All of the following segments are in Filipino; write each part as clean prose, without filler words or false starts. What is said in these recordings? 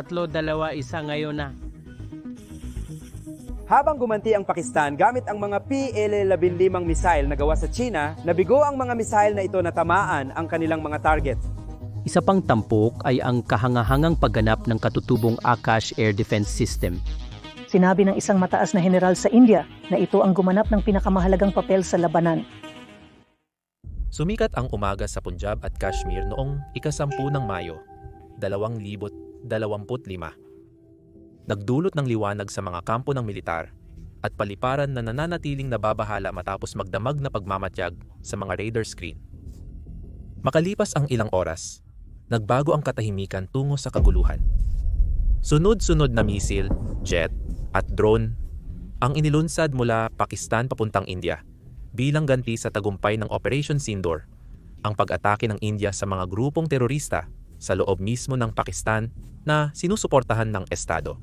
3-2-1 ngayon na. Habang gumanti ang Pakistan gamit ang mga PL-15 missile na gawa sa China, nabigo ang mga missile na ito na tamaan ang kanilang mga target. Isa pang tampok ay ang kahangahangang pagganap ng katutubong Akash Air Defense System. Sinabi ng isang mataas na general sa India na ito ang gumanap ng pinakamahalagang papel sa labanan. Sumikat ang umaga sa Punjab at Kashmir noong ika-10 ng Mayo, 2025. Nagdulot ng liwanag sa mga kampo ng militar at paliparan na nananatiling nababahala matapos magdamag na pagmamatyag sa mga radar screen. Makalipas ang ilang oras, nagbago ang katahimikan tungo sa kaguluhan. Sunod-sunod na misil, jet at drone ang inilunsad mula Pakistan papuntang India bilang ganti sa tagumpay ng Operation Sindoor, ang pag-atake ng India sa mga grupong terorista sa loob mismo ng Pakistan na sinusuportahan ng Estado.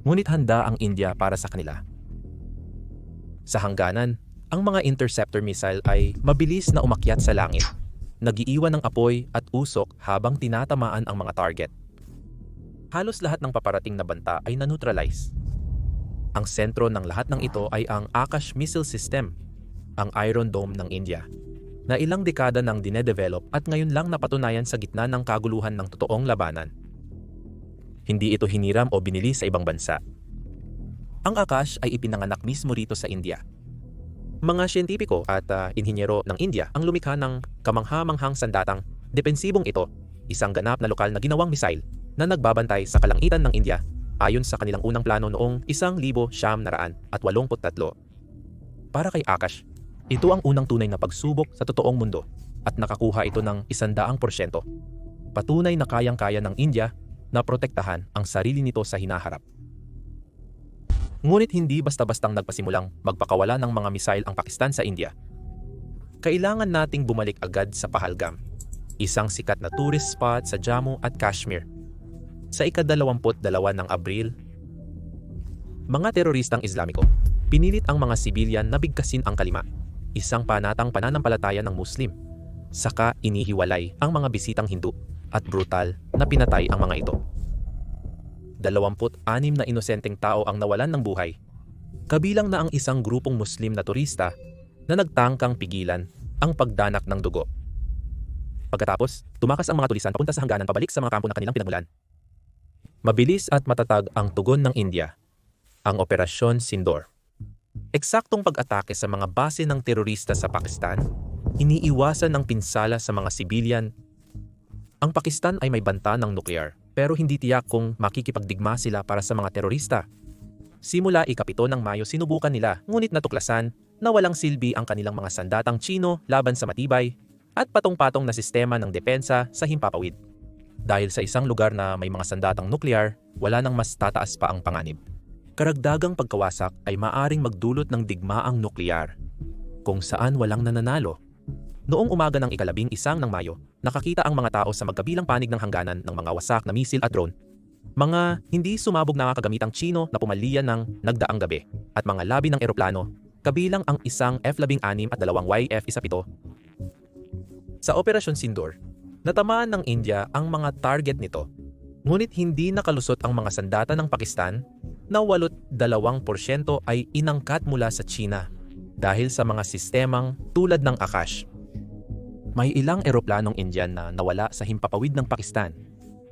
Ngunit handa ang India para sa kanila. Sa hangganan, ang mga interceptor missile ay mabilis na umakyat sa langit, nagiiwan ng apoy at usok habang tinatamaan ang mga target. Halos lahat ng paparating na banta ay na-neutralize. Ang sentro ng lahat ng ito ay ang Akash Missile System, ang Iron Dome ng India, na ilang dekada nang dinedevelop at ngayon lang napatunayan sa gitna ng kaguluhan ng totoong labanan. Hindi ito hiniram o binili sa ibang bansa. Ang Akash ay ipinanganak mismo rito sa India. Mga siyentipiko at inhinyero ng India ang lumikha ng kamangha-manghang sandatang depensibong ito, isang ganap na lokal na ginawang missile na nagbabantay sa kalangitan ng India ayon sa kanilang unang plano noong 1983. Para kay Akash, ito ang unang tunay na pagsubok sa totoong mundo at nakakuha ito ng 100%. Patunay na kayang-kaya ng India na protektahan ang sarili nito sa hinaharap. Ngunit hindi basta-bastang nagpasimulang magpakawala ng mga missile ang Pakistan sa India. Kailangan nating bumalik agad sa Pahalgam, isang sikat na tourist spot sa Jammu at Kashmir. Sa ika-22 ng Abril, mga teroristang Islamiko pinilit ang mga sibilyan na bigkasin ang kalima, isang panatang pananampalataya ng Muslim. Saka inihiwalay ang mga bisitang Hindu at brutal na pinatay ang mga ito. 26 na inosenteng tao ang nawalan ng buhay, kabilang na ang isang grupong Muslim na turista na nagtangkang pigilan ang pagdanak ng dugo. Pagkatapos, tumakas ang mga tulisan papunta sa hangganan pabalik sa mga kampo na kanilang pinagmulan. Mabilis at matatag ang tugon ng India, ang Operasyon Sindoor. Eksaktong pag-atake sa mga base ng terorista sa Pakistan, iniiwasan ng pinsala sa mga sibilyan. Ang Pakistan ay may banta ng nuklear, pero hindi tiyak kung makikipagdigma sila para sa mga terorista. Simula ika-7 ng Mayo sinubukan nila, ngunit natuklasan na walang silbi ang kanilang mga sandatang Tsino laban sa matibay at patong-patong na sistema ng depensa sa himpapawid. Dahil sa isang lugar na may mga sandatang nuklear, wala nang mas tataas pa ang panganib. Karagdagang pagkawasak ay maaring magdulot ng digmaang nuklear, kung saan walang nananalo. Noong umaga ng ika-11 ng Mayo, nakakita ang mga tao sa magkabilang panig ng hangganan ng mga wasak na misil at drone. Mga hindi sumabog na kagamitang Tsino na pumalian ng nagdaang gabi at mga labi ng eroplano, kabilang ang isang F-16 at 2 YF-17. Sa Operasyon Sindoor, natamaan ng India ang mga target nito, ngunit hindi nakalusot ang mga sandata ng Pakistan na 82% ay inangkat mula sa China dahil sa mga sistemang tulad ng Akash. May ilang eroplanong Indian na nawala sa himpapawid ng Pakistan,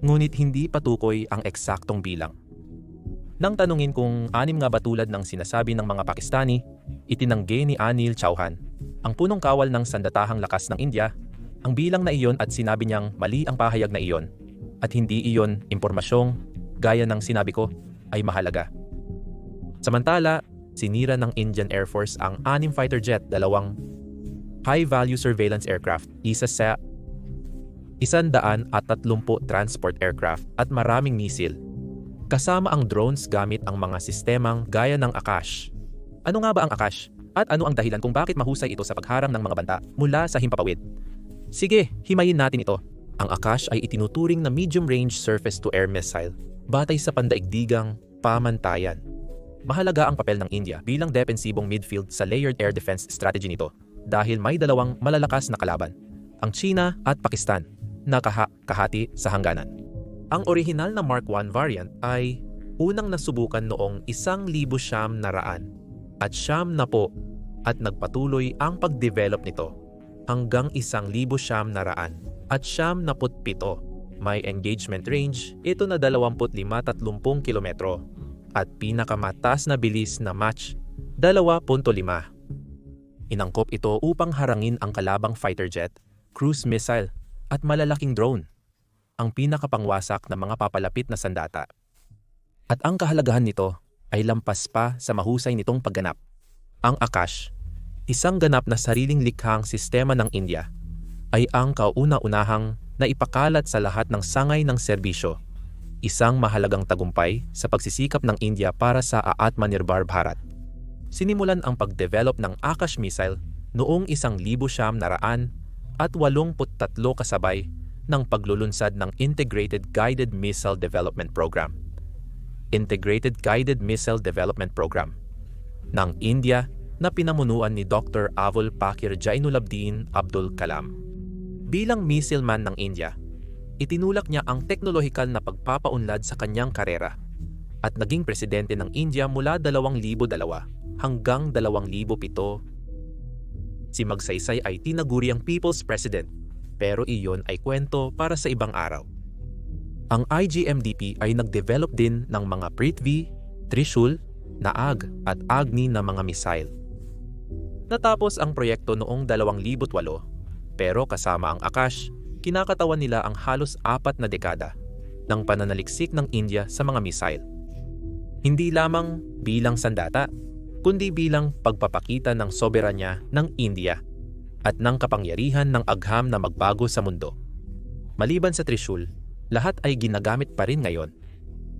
ngunit hindi patukoy ang eksaktong bilang. Nang tanungin kung 6 nga ba tulad ng sinasabi ng mga Pakistani, itinanggi ni Anil Chauhan, ang punong kawal ng sandatahang lakas ng India, ang bilang na iyon at sinabi niyang mali ang pahayag na iyon at hindi iyon impormasyong, gaya ng sinabi ko, ay mahalaga. Samantala, sinira ng Indian Air Force ang 6 fighter jet, 2 high-value surveillance aircraft, isa sa 130 transport aircraft at maraming misil. Kasama ang drones gamit ang mga sistemang gaya ng Akash. Ano nga ba ang Akash? At ano ang dahilan kung bakit mahusay ito sa pagharang ng mga banta mula sa himpapawid? Sige, himayin natin ito. Ang Akash ay itinuturing na medium-range surface-to-air missile batay sa pandaigdigang pamantayan. Mahalaga ang papel ng India bilang depensibong midfield sa layered air defense strategy nito dahil may 2 malalakas na kalaban, ang China at Pakistan, na kahati sa hangganan. Ang orihinal na Mark I variant ay unang nasubukan noong 1900 at nagpatuloy ang pagdevelop nito hanggang 1900 at 77. May engagement range ito na 25-30 kilometro at pinakamataas na bilis na Mach 2.5. Inangkop ito upang harangin ang kalabang fighter jet, cruise missile at malalaking drone, ang pinakapangwasak na mga papalapit na sandata. At ang kahalagahan nito ay lampas pa sa mahusay nitong pagganap. Ang Akash, isang ganap na sariling likhang sistema ng India, ay ang kauna-unahang na ipakalat sa lahat ng sangay ng serbisyo, isang mahalagang tagumpay sa pagsisikap ng India para sa Atmanirbhar Bharat. Sinimulan ang pagdevelop ng Akash missile noong 1983 kasabay ng paglulunsad ng Integrated Guided Missile Development Program. Integrated Guided Missile Development Program ng India na pinamunuan ni Dr. Avul Pakir Jainulabdin Abdul Kalam. Bilang missile man ng India, itinulak niya ang teknolohikal na pagpapaunlad sa kanyang karera at naging presidente ng India mula 2002 hanggang 2007. Si Magsaysay ay tinaguriang People's President, pero iyon ay kwento para sa ibang araw. Ang IGMDP ay nagdevelop din ng mga Prithvi, Trishul, Naag at Agni na mga missile. Natapos ang proyekto noong 2008, pero kasama ang Akash, kinakatawan nila ang halos 4 na dekada ng pananaliksik ng India sa mga missile. Hindi lamang bilang sandata, kundi bilang pagpapakita ng soberanya ng India at ng kapangyarihan ng agham na magbago sa mundo. Maliban sa Trishul, lahat ay ginagamit pa rin ngayon.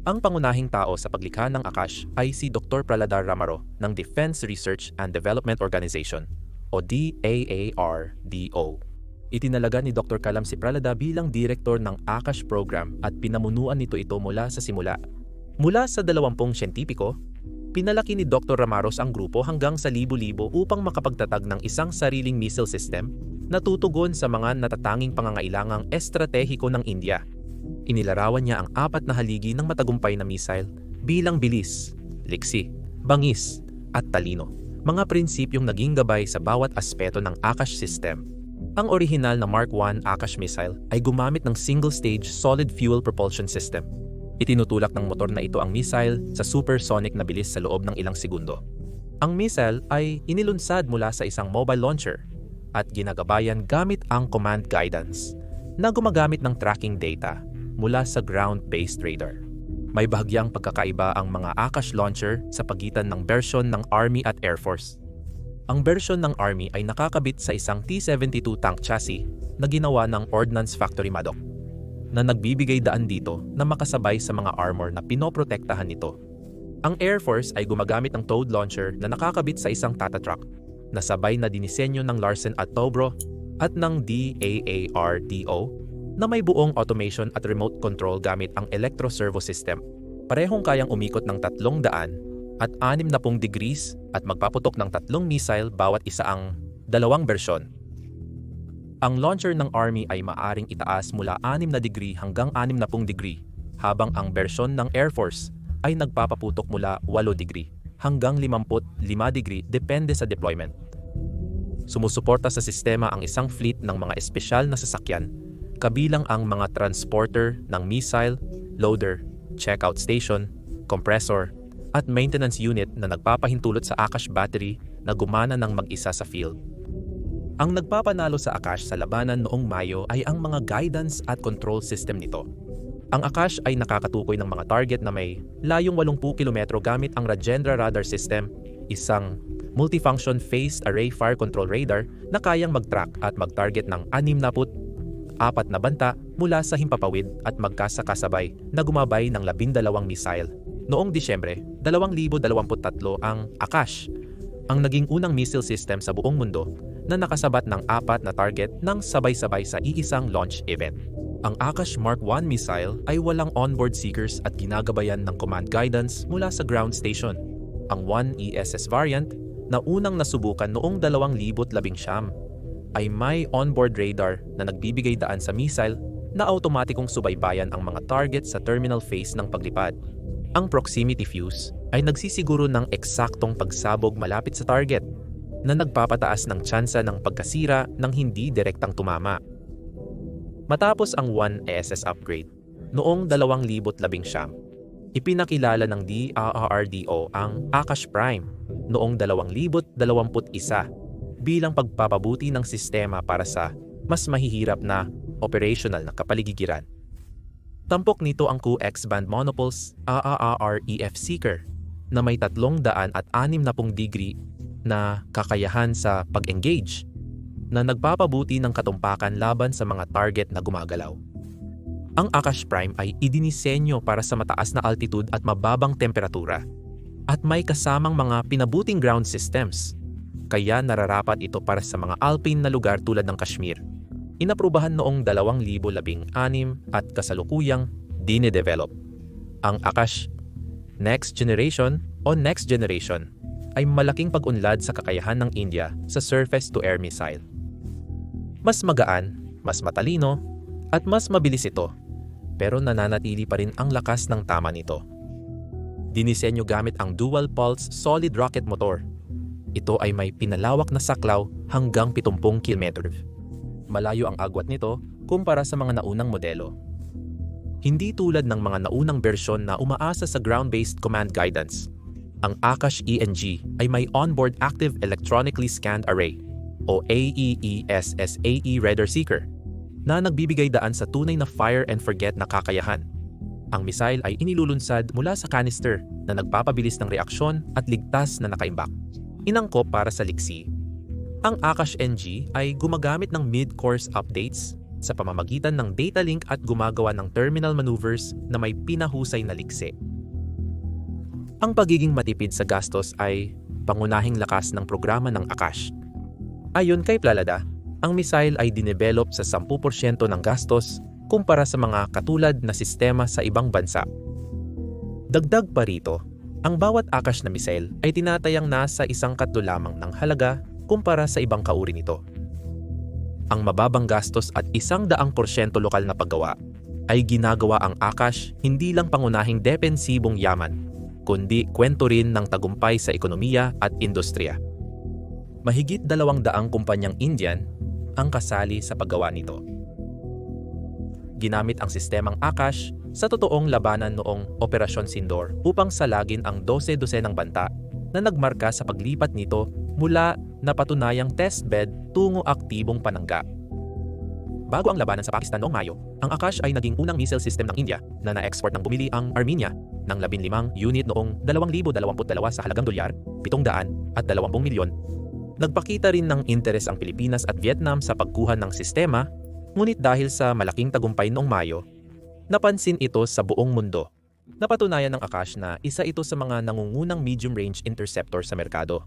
Ang pangunahing tao sa paglikha ng Akash ay si Dr. Praladar Ramaro ng Defense Research and Development Organization o DAARDO. Itinalaga ni Dr. Kalam si Pralada bilang direktor ng Akash program at pinamunuan nito ito mula sa simula. Mula sa 20 siyentipiko, pinalaki ni Dr. Ramaros ang grupo hanggang sa libo-libo upang makapagtatag ng isang sariling missile system na tutugon sa mga natatanging pangangailangang estratehiko ng India. Inilarawan niya ang 4 na haligi ng matagumpay na missile bilang bilis, liksi, bangis, at talino, mga prinsipyong naging gabay sa bawat aspeto ng Akash system. Ang orihinal na Mark I Akash missile ay gumamit ng single-stage solid fuel propulsion system. Itinutulak ng motor na ito ang missile sa supersonic na bilis sa loob ng ilang segundo. Ang missile ay inilunsad mula sa isang mobile launcher at ginagabayan gamit ang command guidance na gumagamit ng tracking data mula sa ground-based radar. May bahagyang pagkakaiba ang mga Akash launcher sa pagitan ng bersyon ng Army at Air Force. Ang bersyon ng Army ay nakakabit sa isang T-72 tank chassis na ginawa ng Ordnance Factory Madok, na nagbibigay daan dito na makasabay sa mga armor na pinoprotektahan nito. Ang Air Force ay gumagamit ng towed launcher na nakakabit sa isang Tata truck na sabay na dinisenyo ng Larsen at Toubro at ng DAARDO na may buong automation at remote control gamit ang electro-servo system. Parehong kayang umikot ng 300 at 60 degrees at magpaputok ng 3 missile bawat isa ang 2 bersyon. Ang launcher ng Army ay maaring itaas mula 6 na degree hanggang 60 degree, habang ang bersyon ng Air Force ay nagpapaputok mula 8 degree hanggang 55 degree depende sa deployment. Sumusuporta sa sistema ang isang fleet ng mga espesyal na sasakyan, kabilang ang mga transporter ng missile, loader, checkout station, compressor, at maintenance unit na nagpapahintulot sa Akash battery na gumana ng mag-isa sa field. Ang nagpapanalo sa Akash sa labanan noong Mayo ay ang mga guidance at control system nito. Ang Akash ay nakakatukoy ng mga target na may layong 80 kilometro gamit ang Rajendra Radar System, isang multifunction phased array fire control radar na kayang mag-track at mag-target ng 64 na banta mula sa himpapawid at magkasakasabay na gumabay ng 12 missile. Noong Disyembre 2023 ang Akash, ang naging unang missile system sa buong mundo na nakasabat ng 4 na target ng sabay-sabay sa iisang launch event. Ang Akash Mark I missile ay walang onboard seekers at ginagabayan ng command guidance mula sa ground station. Ang 1ESS variant na unang nasubukan noong 2019 ay may onboard radar na nagbibigay daan sa missile na automatikong subaybayan ang mga target sa terminal phase ng paglipad. Ang proximity fuse ay nagsisiguro ng eksaktong pagsabog malapit sa target na nagpapataas ng tsansa ng pagkasira ng hindi direktang tumama. Matapos ang 1 ESS upgrade, noong 2019, ipinakilala ng DRRDO ang Akash Prime noong 2021 bilang pagpapabuti ng sistema para sa mas mahihirap na operational na kapaligiran. Tampok nito ang QX band monopulse AAREF Seeker na may 360 degree na kakayahan sa pag-engage na nagpapabuti ng katumpakan laban sa mga target na gumagalaw. Ang Akash Prime ay idinisenyo para sa mataas na altitude at mababang temperatura at may kasamang mga pinabuting ground systems, kaya nararapat ito para sa mga alpine na lugar tulad ng Kashmir. Inaprubahan noong 2016 at kasalukuyang dine-develop. Ang Akash Next Generation o Next Generation ay malaking pag-unlad sa kakayahan ng India sa surface-to-air missile. Mas magaan, mas matalino, at mas mabilis ito, pero nananatili pa rin ang lakas ng tama nito. Dinisenyo gamit ang dual-pulse solid rocket motor. Ito ay may pinalawak na saklaw hanggang 70 km. Malayo ang agwat nito kumpara sa mga naunang modelo. Hindi tulad ng mga naunang bersyon na umaasa sa ground-based command guidance. Ang Akash ENG ay may onboard active electronically scanned array o AEESSAE radar seeker na nagbibigay daan sa tunay na fire and forget na kakayahan. Ang missile ay inilulunsad mula sa canister na nagpapabilis ng reaksyon at ligtas na nakaimbak. Inangkop para sa liksi. Ang Akash NG ay gumagamit ng mid-course updates sa pamamagitan ng data link at gumagawa ng terminal maneuvers na may pinahusay na liksi. Ang pagiging matipid sa gastos ay pangunahing lakas ng programa ng Akash. Ayon kay Plalada, ang missile ay dinevelop sa 10% ng gastos kumpara sa mga katulad na sistema sa ibang bansa. Dagdag pa rito, ang bawat Akash na missile ay tinatayang nasa 1/3 lamang ng halaga kumpara sa ibang kauri nito. Ang mababang gastos at 100% lokal na paggawa ay ginagawa ang Akash hindi lang pangunahing depensibong yaman, kundi kwento rin ng tagumpay sa ekonomiya at industriya. Mahigit 200 kumpanyang Indian ang kasali sa paggawa nito. Ginamit ang sistemang Akash sa totoong labanan noong Operasyon Sindoor upang salagin ang 12-dosenang banta na nagmarka sa paglipat nito mula napatunayang testbed tungo aktibong panangga. Bago ang labanan sa Pakistan noong Mayo, ang Akash ay naging unang missile system ng India na na-export ng bumili ang Armenia ng 15 unit noong 2022 sa halagang $720 milyon. Nagpakita rin ng interes ang Pilipinas at Vietnam sa pagkuha ng sistema, ngunit dahil sa malaking tagumpay noong Mayo, napansin ito sa buong mundo. Napatunayan ng Akash na isa ito sa mga nangungunang medium-range interceptor sa merkado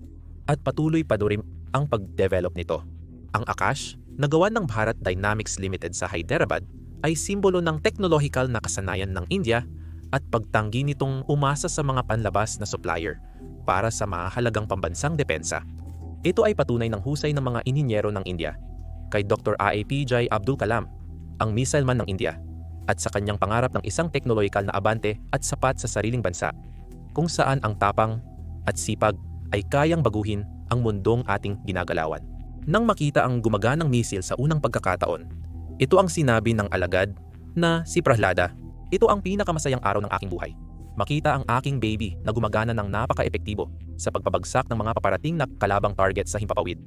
at patuloy pa rin ang pag-develop nito. Ang Akash, na gawa ng Bharat Dynamics Limited sa Hyderabad, ay simbolo ng teknolohikal na kasanayan ng India at pagtanggi nitong umasa sa mga panlabas na supplier para sa mahalagang pambansang depensa. Ito ay patunay ng husay ng mga inhinyero ng India, kay Dr. APJ Abdul Kalam, ang missile man ng India, at sa kanyang pangarap ng isang teknolohikal na abante at sapat sa sariling bansa, kung saan ang tapang at sipag ay kayang baguhin ang mundong ating ginagalawan. Nang makita ang gumaganang missile sa unang pagkakataon, ito ang sinabi ng alagad na si Prahlada, "Ito ang pinakamasayang araw ng aking buhay. Makita ang aking baby na gumagana ng napaka-epektibo sa pagpabagsak ng mga paparating na kalabang target sa himpapawid."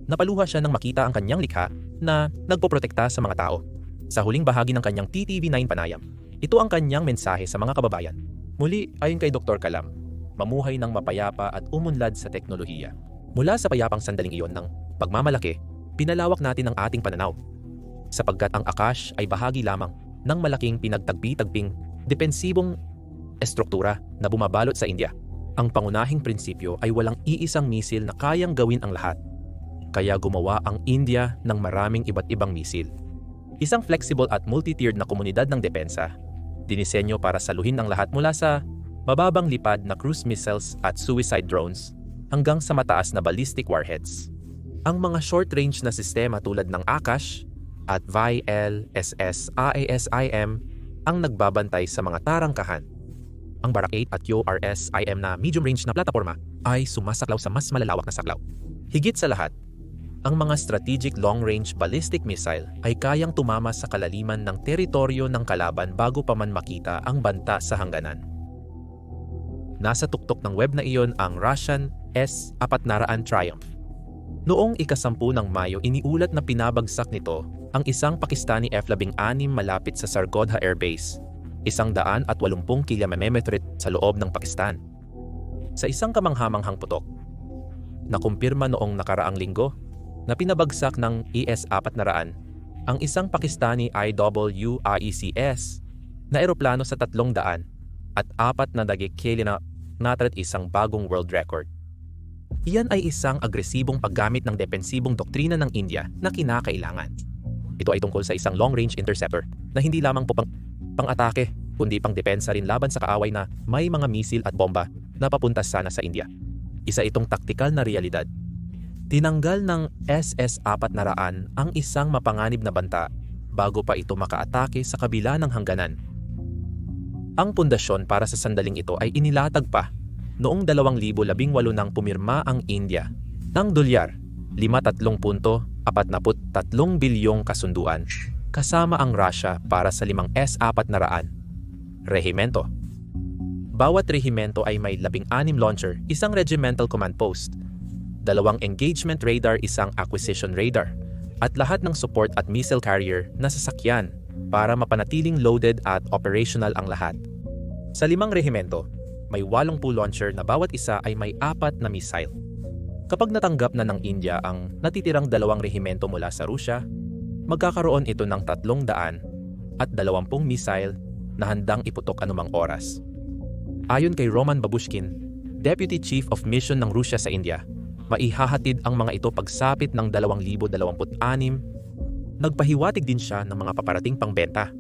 Napaluha siya nang makita ang kanyang likha na nagpoprotekta sa mga tao. Sa huling bahagi ng kanyang TTV9 panayam, ito ang kanyang mensahe sa mga kababayan. Muli, ayon kay Dr. Kalam, mamuhay ng mapayapa at umunlad sa teknolohiya. Mula sa payapang sandaling iyon ng pagmamalaki, pinalawak natin ang ating pananaw. Sapagkat ang Akash ay bahagi lamang ng malaking pinagtagpi-tagping depensibong estruktura na bumabalot sa India. Ang pangunahing prinsipyo ay walang iisang misil na kayang gawin ang lahat. Kaya gumawa ang India ng maraming iba't ibang misil. Isang flexible at multi-tiered na komunidad ng depensa, dinisenyo para saluhin ang lahat mula sa mababang lipad na cruise missiles at suicide drones hanggang sa mataas na ballistic warheads. Ang mga short-range na sistema tulad ng Akash at VIL-SS-AASIM ang nagbabantay sa mga tarangkahan. Ang Barak 8 at URS-IM na medium-range na plataporma ay sumasaklaw sa mas malalawak na saklaw. Higit sa lahat, ang mga strategic long-range ballistic missile ay kayang tumama sa kalaliman ng teritoryo ng kalaban bago pa man makita ang banta sa hangganan. Nasa tuktok ng web na iyon ang Russian S-400 Triumph. Noong ika-10 ng Mayo, iniulat na pinabagsak nito ang isang Pakistani F-16 malapit sa Sargodha Air Base, 180 km sa loob ng Pakistan. Sa isang kamanghamanghang putok, nakumpirma noong nakaraang linggo na pinabagsak ng ES-400 ang isang Pakistani IWAECS na eroplano sa 300 at 4 na dagikili na natrat isang bagong world record. Iyan ay isang agresibong paggamit ng depensibong doktrina ng India na kinakailangan. Ito ay tungkol sa isang long-range interceptor na hindi lamang po pang-atake, kundi pang-depensa rin laban sa kaaway na may mga misil at bomba na papunta sana sa India. Isa itong taktikal na realidad. Tinanggal ng SS-400 ang isang mapanganib na banta bago pa ito makaatake sa kabila ng hangganan. Ang pundasyon para sa sandaling ito ay inilatag pa noong 2018 nang pumirma ang India ng dolyar 53.43 bilyong kasunduan kasama ang Russia para sa 5 S-400 rehimento. Bawat rehimento ay may 16 launcher, isang regimental command post, 2 engagement radar, isang acquisition radar, at lahat ng support at missile carrier na sasakyan para mapanatiling loaded at operational ang lahat. Sa 5 rehimento, may 80 launcher na bawat isa ay may 4 na missile. Kapag natanggap na ng India ang natitirang 2 rehimento mula sa Rusya, magkakaroon ito ng 300 at 20 missile na handang iputok anumang oras. Ayon kay Roman Babushkin, Deputy Chief of Mission ng Rusya sa India, maihahatid ang mga ito pagsapit ng 2026. Nagpahiwatig din siya ng mga paparating pangbenta.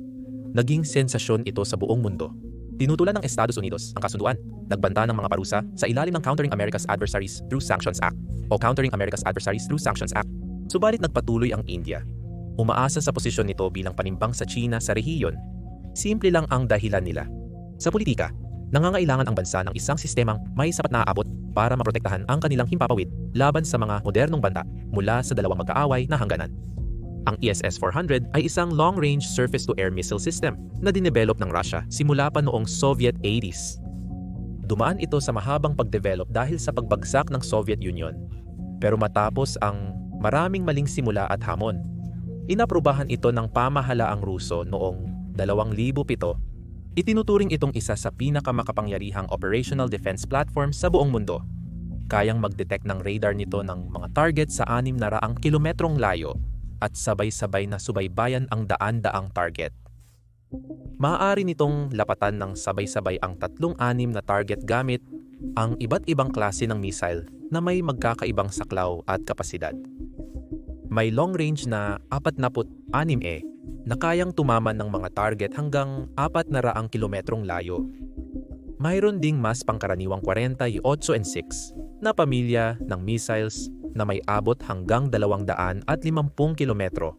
Naging sensasyon ito sa buong mundo. Tinutulan ng Estados Unidos ang kasunduan, nagbanta ng mga parusa sa ilalim ng Countering America's Adversaries Through Sanctions Act o Countering America's Adversaries Through Sanctions Act. Subalit nagpatuloy ang India. Umaasa sa posisyon nito bilang panimbang sa China sa rehiyon. Simple lang ang dahilan nila. Sa politika, nangangailangan ang bansa ng isang sistemang may sapat na aabot para maprotektahan ang kanilang himpapawid laban sa mga modernong banta mula sa dalawang magkaaway na hangganan. Ang ESS-400 ay isang long-range surface-to-air missile system na dinevelop ng Russia simula pa noong Soviet 80s. Dumaan ito sa mahabang pagdevelop dahil sa pagbagsak ng Soviet Union. Pero matapos ang maraming maling simula at hamon, inaprubahan ito ng pamahalaang Ruso noong 2007. Itinuturing itong isa sa pinakamakapangyarihang operational defense platform sa buong mundo. Kayang mag-detect ng radar nito ng mga target sa 600 kilometrong layo at sabay-sabay na subaybayan ang daan-daang target. Maaari nitong lapatan ng sabay-sabay ang 3-6 na target gamit ang iba't ibang klase ng missile na may magkakaibang saklaw at kapasidad. May long-range na 46E na kayang tumaman ng mga target hanggang 400 kilometrong layo. Mayroon ding mas pangkaraniwang 48 and 6 na pamilya ng missiles na may abot hanggang 250 kilometro.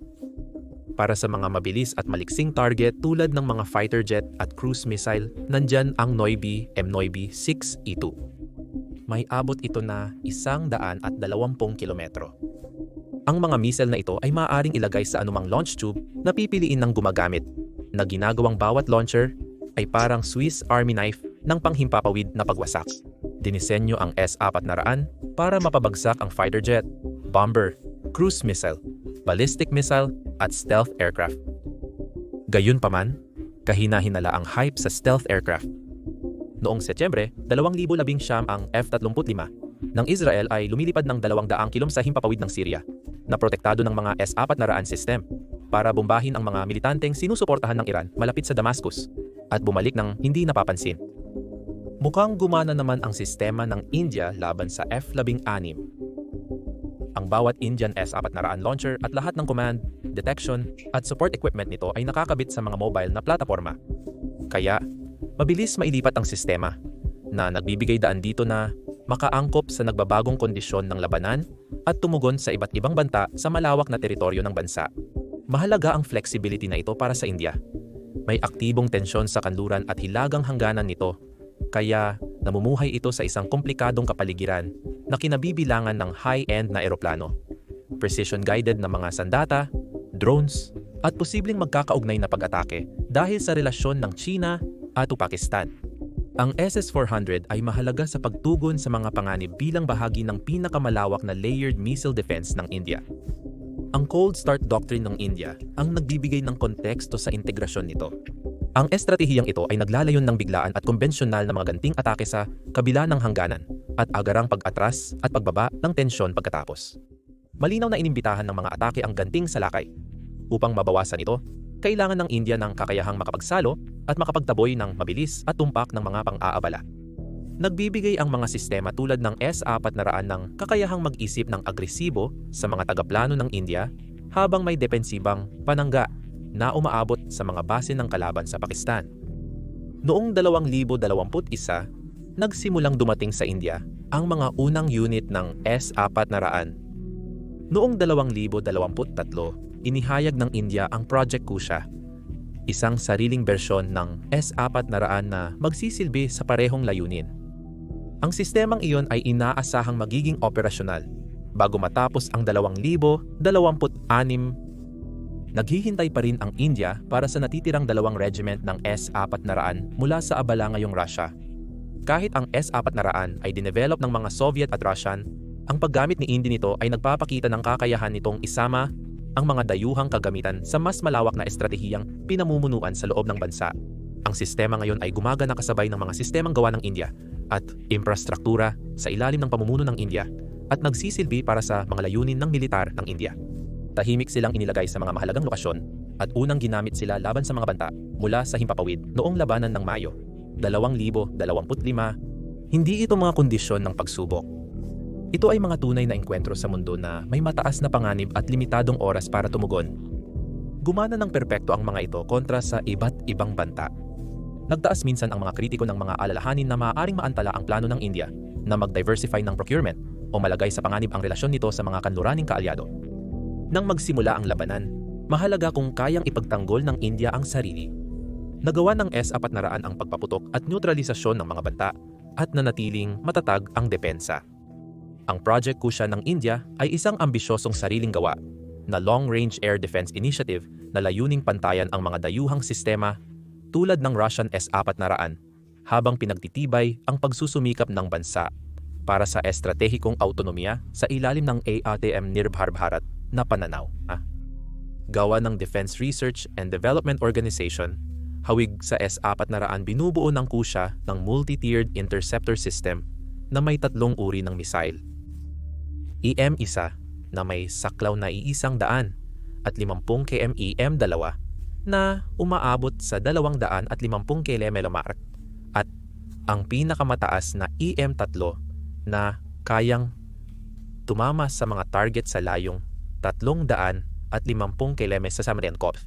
Para sa mga mabilis at maliksing target tulad ng mga fighter jet at cruise missile, nandyan ang Noybe M-Noybe 6E2. May abot ito na 120 kilometro. Ang mga missile na ito ay maaaring ilagay sa anumang launch tube na pipiliin ng gumagamit, na ginagawang bawat launcher ay parang Swiss Army knife ng panghimpapawid na pagwasak. Dinisenyo ang S-400 para mapabagsak ang fighter jet, bomber, cruise missile, ballistic missile at stealth aircraft. Gayunpaman, kahina-hinala ang hype sa stealth aircraft. Noong Setyembre 2019 ang F-35 ng Israel ay lumilipad ng 200 kilom sa himpapawid ng Syria na protektado ng mga S-400 system para bombahin ang mga militanteng sinusuportahan ng Iran malapit sa Damascus at bumalik ng hindi napapansin. Mukhang gumana naman ang sistema ng India laban sa F-16. Ang bawat Indian S-400 launcher at lahat ng command, detection at support equipment nito ay nakakabit sa mga mobile na plataforma. Kaya, mabilis mailipat ang sistema na nagbibigay daan dito na makaangkop sa nagbabagong kondisyon ng labanan at tumugon sa iba't ibang banta sa malawak na teritoryo ng bansa. Mahalaga ang flexibility na ito para sa India. May aktibong tensyon sa kanluran at hilagang hangganan nito, kaya namumuhay ito sa isang komplikadong kapaligiran na kinabibilangan ng high-end na eroplano, precision-guided na mga sandata, drones, at posibleng magkakaugnay na pag-atake dahil sa relasyon ng China at Pakistan. Ang SS-400 ay mahalaga sa pagtugon sa mga panganib bilang bahagi ng pinakamalawak na layered missile defense ng India. Ang Cold Start Doctrine ng India ang nagbibigay ng konteksto sa integrasyon nito. Ang estratehiyang ito ay naglalayon ng biglaan at konbensyonal na mga ganting atake sa kabila ng hangganan at agarang pag-atras at pagbaba ng tensyon pagkatapos. Malinaw na inimbitahan ng mga atake ang ganting salakay. Upang mabawasan ito, kailangan ng India ng kakayahang makapagsalo at makapagtaboy ng mabilis at tumpak ng mga pang-aabala. Nagbibigay ang mga sistema tulad ng S-400 ng kakayahang mag-isip ng agresibo sa mga tagaplano ng India habang may depensibang panangga na umaabot sa mga base ng kalaban sa Pakistan. Noong 2021, nagsimulang dumating sa India ang mga unang unit ng S-400. Noong 2023, inihayag ng India ang Project Kusha, isang sariling bersyon ng S-400 na magsisilbi sa parehong layunin. Ang sistemang iyon ay inaasahang magiging operasyonal bago matapos ang 2026. Naghihintay pa rin ang India para sa natitirang 2 regiment ng S-400 mula sa abala ngayong Russia. Kahit ang S-400 ay dinevelop ng mga Soviet at Russian, ang paggamit ni India nito ay nagpapakita ng kakayahan nitong isama ang mga dayuhang kagamitan sa mas malawak na estratehiyang pinamumunuan sa loob ng bansa. Ang sistema ngayon ay gumagana kasabay ng mga sistemang gawa ng India at infrastruktura sa ilalim ng pamumuno ng India at nagsisilbi para sa mga layunin ng militar ng India. Tahimik silang inilagay sa mga mahalagang lokasyon at unang ginamit sila laban sa mga banta mula sa himpapawid noong labanan ng Mayo 2025. Hindi ito mga kondisyon ng pagsubok. Ito ay mga tunay na engkwentro sa mundo na may mataas na panganib at limitadong oras para tumugon. Gumana ng perpekto ang mga ito kontra sa iba't ibang banta. Nagtaas minsan ang mga kritiko ng mga alalahanin na maaaring maantala ang plano ng India na mag-diversify ng procurement o malagay sa panganib ang relasyon nito sa mga kanluraning kaalyado. Nang magsimula ang labanan, mahalaga kung kayang ipagtanggol ng India ang sarili. Nagawa ng S-400 ang pagpaputok at neutralisasyon ng mga banta at nanatiling matatag ang depensa. Ang Project Kusha ng India ay isang ambisyosong sariling gawa na long-range air defense initiative na layuning pantayan ang mga dayuhang sistema tulad ng Russian S-400 habang pinagtitibay ang pagsusumikap ng bansa para sa estratehikong autonomiya sa ilalim ng AATM Nirbhar Bharat na pananaw. Gawa ng Defense Research and Development Organization, hawig sa S-400 binubuo ng Kusha ng multi-tiered interceptor system na may 3 uri ng missile. EM-1 na may saklaw na 100 at 50 km EM-2 na umaabot sa 250 km at ang pinakamataas na EM-3 na kayang tumama sa mga target sa layong 350 km sa Samariankopf.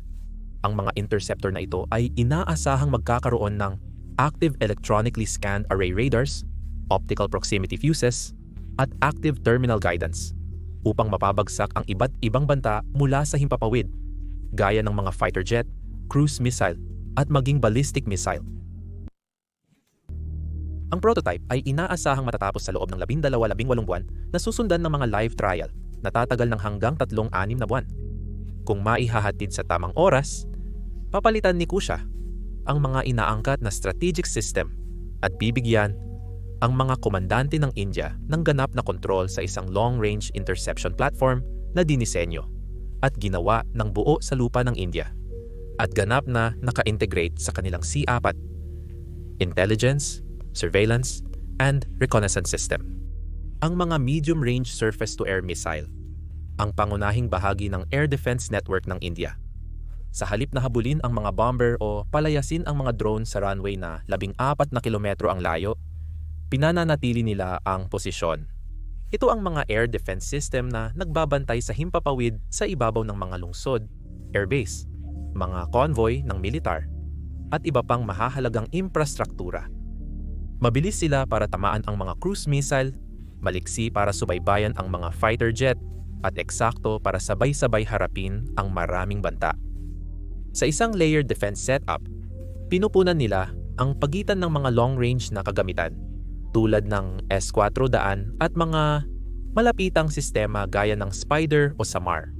Ang mga interceptor na ito ay inaasahang magkakaroon ng active electronically scanned array radars, optical proximity fuses, at active terminal guidance upang mapabagsak ang iba't ibang banta mula sa himpapawid, gaya ng mga fighter jet, cruise missile, at maging ballistic missile. Ang prototype ay inaasahang matatapos sa loob ng 12-18 buwan na susundan ng mga live trial na tatagal ng hanggang 3-6 na buwan. Kung maihahatid sa tamang oras, papalitan ni Kusha ang mga inaangkat na strategic system at bibigyan ang mga komandante ng India ng ganap na kontrol sa isang long-range interception platform na dinisenyo at ginawa ng buo sa lupa ng India at ganap na naka-integrate sa kanilang C-4, intelligence, surveillance, and reconnaissance system. Ang mga medium-range surface-to-air missile, ang pangunahing bahagi ng air defense network ng India. Sa halip na habulin ang mga bomber o palayasin ang mga drone sa runway na 14 na kilometro ang layo, pinananatili nila ang posisyon. Ito ang mga air defense system na nagbabantay sa himpapawid sa ibabaw ng mga lungsod, airbase, mga convoy ng militar, at iba pang mahahalagang infrastruktura. Mabilis sila para tamaan ang mga cruise missile, maliksi para subaybayan ang mga fighter jet, at eksakto para sabay-sabay harapin ang maraming banta. Sa isang layered defense setup, pinupunan nila ang pagitan ng mga long-range na kagamitan tulad ng S-400 at mga malapitang sistema gaya ng Spider o Samar.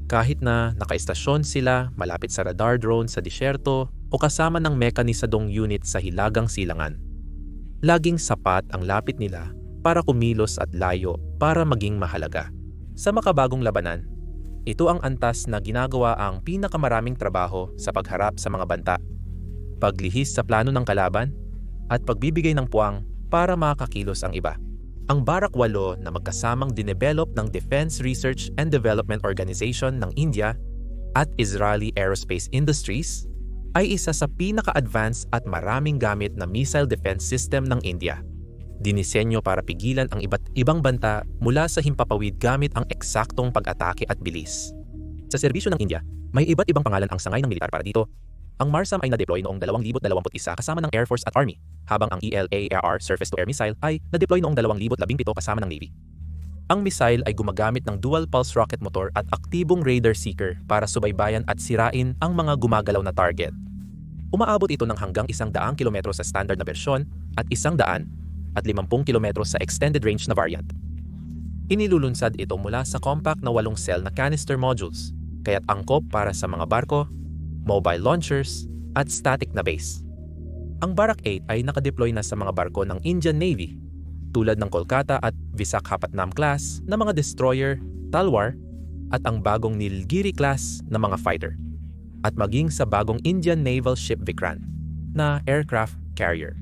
Kahit na nakaistasyon sila malapit sa radar drone sa disyerto o kasama ng mekanisadong unit sa hilagang silangan, laging sapat ang lapit nila para kumilos at layo para maging mahalaga. Sa makabagong labanan, ito ang antas na ginagawa ang pinakamaraming trabaho sa pagharap sa mga banta, paglihis sa plano ng kalaban, at pagbibigay ng puwang para makakilos ang iba. Ang Barak 8 na magkasamang dinevelop ng Defense Research and Development Organization ng India at Israeli Aerospace Industries ay isa sa pinaka-advanced at maraming gamit na missile defense system ng India. Dinisenyo para pigilan ang iba't ibang banta mula sa himpapawid gamit ang eksaktong pag-atake at bilis. Sa serbisyo ng India, may iba't ibang pangalan ang sangay ng militar para dito. Ang MARSAM ay na-deploy noong 2021 kasama ng Air Force at Army, habang ang ELAR Surface-to-Air Missile ay na-deploy noong 2017 kasama ng Navy. Ang missile ay gumagamit ng dual pulse rocket motor at aktibong radar seeker para subaybayan at sirain ang mga gumagalaw na target. Umaabot ito ng hanggang 100 kilometro sa standard na bersyon at 100 at 50 kilometro sa extended range na variant. Inilulunsad ito mula sa compact na 8-cell na canister modules, kaya't angkop para sa mga barko, mobile launchers, at static na base. Ang Barak 8 ay nakadeploy na sa mga barko ng Indian Navy, tulad ng Kolkata at Visakhapatnam class na mga destroyer, Talwar, at ang bagong Nilgiri class na mga fighter, at maging sa bagong Indian Naval Ship Vikrant na aircraft carrier.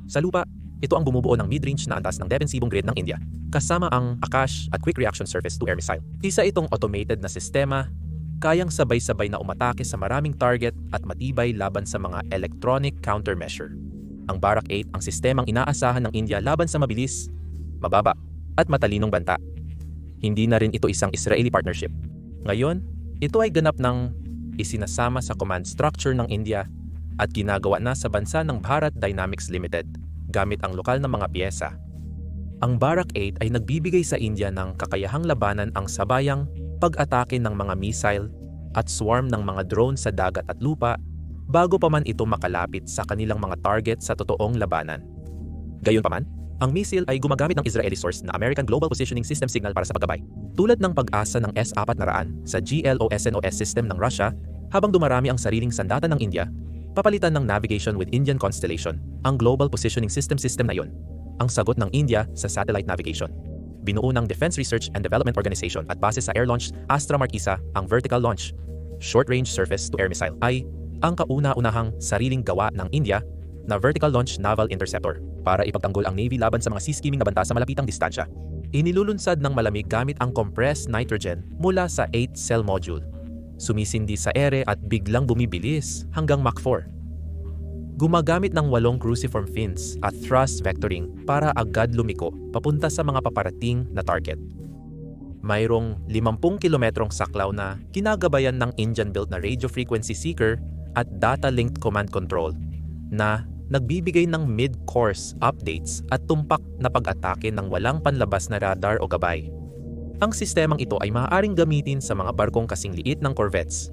Sa lupa, ito ang bumubuo ng mid-range na antas ng defensibong grid ng India, kasama ang Akash at Quick Reaction Surface-to-Air Missile. Isa itong automated na sistema, kayang sabay-sabay na umatake sa maraming target at matibay laban sa mga electronic countermeasure. Ang Barak 8 ang sistemang inaasahan ng India laban sa mabilis, mababa, at matalinong banta. Hindi na rin ito isang Israeli partnership. Ngayon, ito ay ganap ng isinasama sa command structure ng India at ginagawa na sa bansa ng Bharat Dynamics Limited gamit ang lokal na mga piyesa. Ang Barak 8 ay nagbibigay sa India ng kakayahang labanan ang sabayang pag-atake ng mga missile at swarm ng mga drone sa dagat at lupa bago pa man ito makalapit sa kanilang mga target sa totoong labanan. Gayunpaman, ang missile ay gumagamit ng Israeli source na American Global Positioning System signal para sa paggabay, tulad ng pag-asa ng S-400 sa GLOSNOS system ng Russia habang dumarami ang sariling sandata ng India, papalitan ng Navigation with Indian Constellation, ang Global Positioning System na yon, ang sagot ng India sa satellite navigation. Binuo ng Defense Research and Development Organization at base sa air-launched Astra Mark-1, ang vertical launch, short-range surface-to-air missile ay ang kauna-unahang sariling gawa ng India na vertical launch naval interceptor para ipagtanggol ang Navy laban sa mga sea skimming na banta sa malapitang distansya. Inilulunsad ng malamig gamit ang compressed nitrogen mula sa 8-cell module. Sumisindi sa ere at biglang bumibilis hanggang Mach 4. Gumagamit ng 8 cruciform fins at thrust vectoring para agad lumiko papunta sa mga paparating na target. Mayroong 50 kilometrong saklaw na ginagabayan ng Indian-built na radio frequency seeker at data-linked command control na nagbibigay ng mid-course updates at tumpak na pag-atake ng walang panlabas na radar o gabay. Ang sistemang ito ay maaaring gamitin sa mga barkong kasing liit ng corvettes,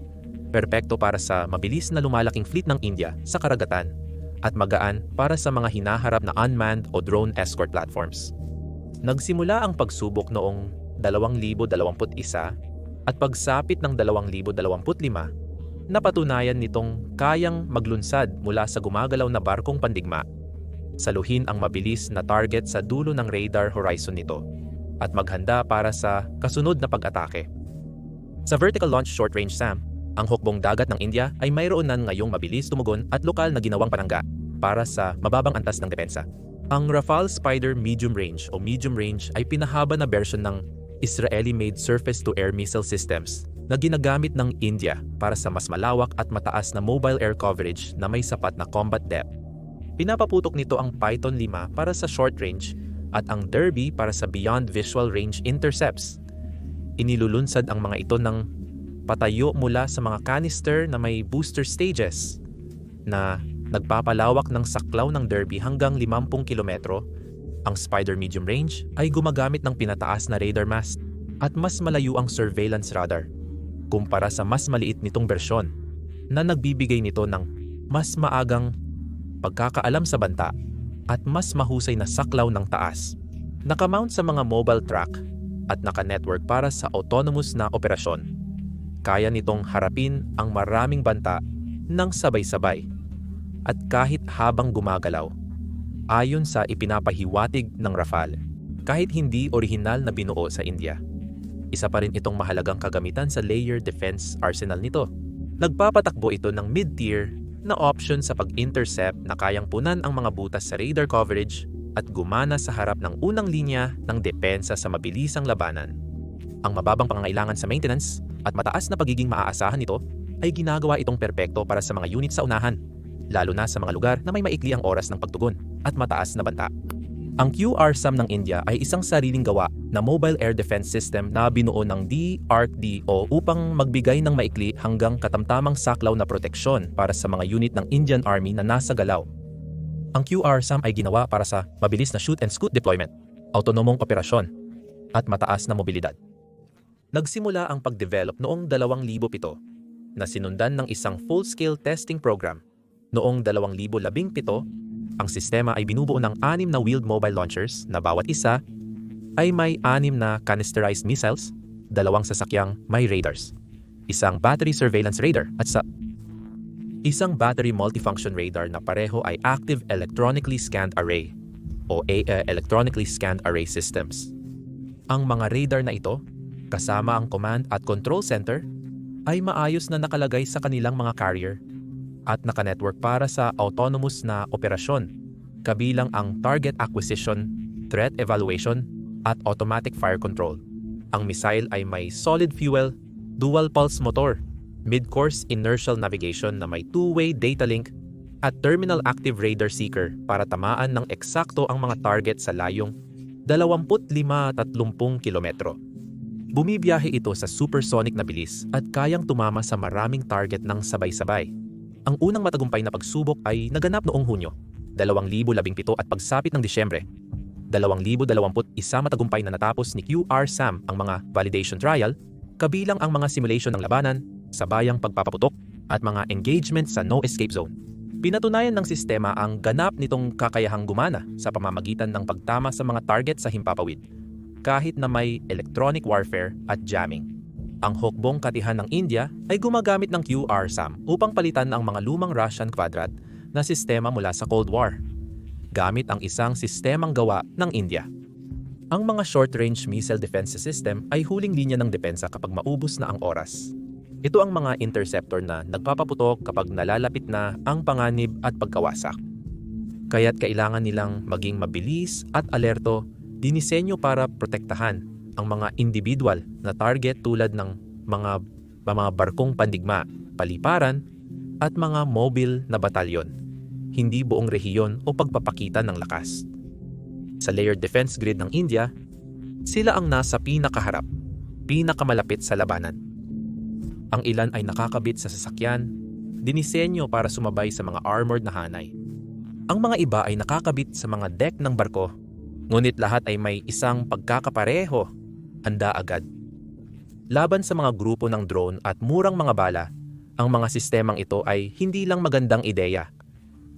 perpekto para sa mabilis na lumalaking fleet ng India sa karagatan, at magaan para sa mga hinaharap na unmanned o drone escort platforms. Nagsimula ang pagsubok noong 2021 at pagsapit ng 2025, napatunayan nitong kayang maglunsad mula sa gumagalaw na barkong pandigma, saluhin ang mabilis na target sa dulo ng radar horizon nito, at maghanda para sa kasunod na pag-atake. Sa vertical launch short-range SAM, ang hukbong dagat ng India ay mayroon na ngayong mabilis tumugon at lokal na ginawang panangga para sa mababang antas ng depensa. Ang Rafale Spider medium range ay pinahaba na version ng Israeli-made surface-to-air missile systems na ginagamit ng India para sa mas malawak at mataas na mobile air coverage na may sapat na combat depth. Pinapaputok nito ang Python 5 para sa short range at ang Derby para sa beyond visual range intercepts. Inilulunsad ang mga ito ng patayo mula sa mga canister na may booster stages na nagpapalawak ng saklaw ng Derby hanggang 50 kilometro. Ang Spider medium range ay gumagamit ng pinataas na radar mast at mas malayo ang surveillance radar kumpara sa mas maliit nitong bersyon na nagbibigay nito ng mas maagang pagkakaalam sa banta at mas mahusay na saklaw ng taas. Nakamount sa mga mobile track at naka-network para sa autonomous na operasyon. Kaya nitong harapin ang maraming banta ng sabay-sabay at kahit habang gumagalaw. Ayon sa ipinapahiwatig ng Rafale, kahit hindi orihinal na binuo sa India, isa pa rin itong mahalagang kagamitan sa layer defense arsenal nito. Nagpapatakbo ito ng mid-tier na option sa pag-intercept na kayang punan ang mga butas sa radar coverage at gumana sa harap ng unang linya ng depensa sa mabilisang labanan. Ang mababang pangangailangan sa maintenance at mataas na pagiging maaasahan nito ay ginagawa itong perpekto para sa mga unit sa unahan, lalo na sa mga lugar na may maikli ang oras ng pagtugon at mataas na banta. Ang QRSAM ng India ay isang sariling gawa na mobile air defense system na binuo ng DRDO upang magbigay ng maikli hanggang katamtamang saklaw na proteksyon para sa mga unit ng Indian Army na nasa galaw. Ang QRSAM ay ginawa para sa mabilis na shoot and scoot deployment, autonomong operasyon, at mataas na mobilidad. Nagsimula ang pag-develop noong 2007 na sinundan ng isang full-scale testing program. Noong 2017, ang sistema ay binubuo ng 6 na wheeled mobile launchers na bawat isa ay may 6 na canisterized missiles, 2 sasakyang may radars, isang battery surveillance radar at isang battery multifunction radar na pareho ay active electronically scanned array o electronically scanned array systems. Ang mga radar na ito, kasama ang command at control center, ay maayos na nakalagay sa kanilang mga carrier at naka-network para sa autonomous na operasyon, kabilang ang target acquisition, threat evaluation, at automatic fire control. Ang missile ay may solid fuel, dual pulse motor, mid-course inertial navigation na may two-way data link, at terminal active radar seeker para tamaan ng eksakto ang mga target sa layong 25-30 kilometro. Bumibiyahe ito sa supersonic na bilis at kayang tumama sa maraming target ng sabay-sabay. Ang unang matagumpay na pagsubok ay naganap noong Hunyo 2017 at pagsapit ng Disyembre 2021 matagumpay na natapos ni QRSAM ang mga validation trial, kabilang ang mga simulation ng labanan, sabayang pagpapaputok at mga engagement sa no-escape zone. Pinatunayan ng sistema ang ganap nitong kakayahang gumana sa pamamagitan ng pagtama sa mga target sa himpapawid, kahit na may electronic warfare at jamming. Ang hukbong katihan ng India ay gumagamit ng QRSAM upang palitan ang mga lumang Russian Quadrat na sistema mula sa Cold War, gamit ang isang sistemang gawa ng India. Ang mga short-range missile defense system ay huling linya ng depensa kapag maubos na ang oras. Ito ang mga interceptor na nagpapaputok kapag nalalapit na ang panganib at pagkawasak. Kaya't kailangan nilang maging mabilis at alerto, dinisenyo para protektahan ang mga individual na target tulad ng mga barkong pandigma, paliparan, at mga mobile na batalyon, hindi buong rehiyon o pagpapakita ng lakas. Sa layered defense grid ng India, sila ang nasa pinakaharap, pinakamalapit sa labanan. Ang ilan ay nakakabit sa sasakyan, dinisenyo para sumabay sa mga armored na hanay. Ang mga iba ay nakakabit sa mga deck ng barko, ngunit lahat ay may isang pagkakapareho, handa agad. Laban sa mga grupo ng drone at murang mga bala, ang mga sistemang ito ay hindi lang magandang ideya,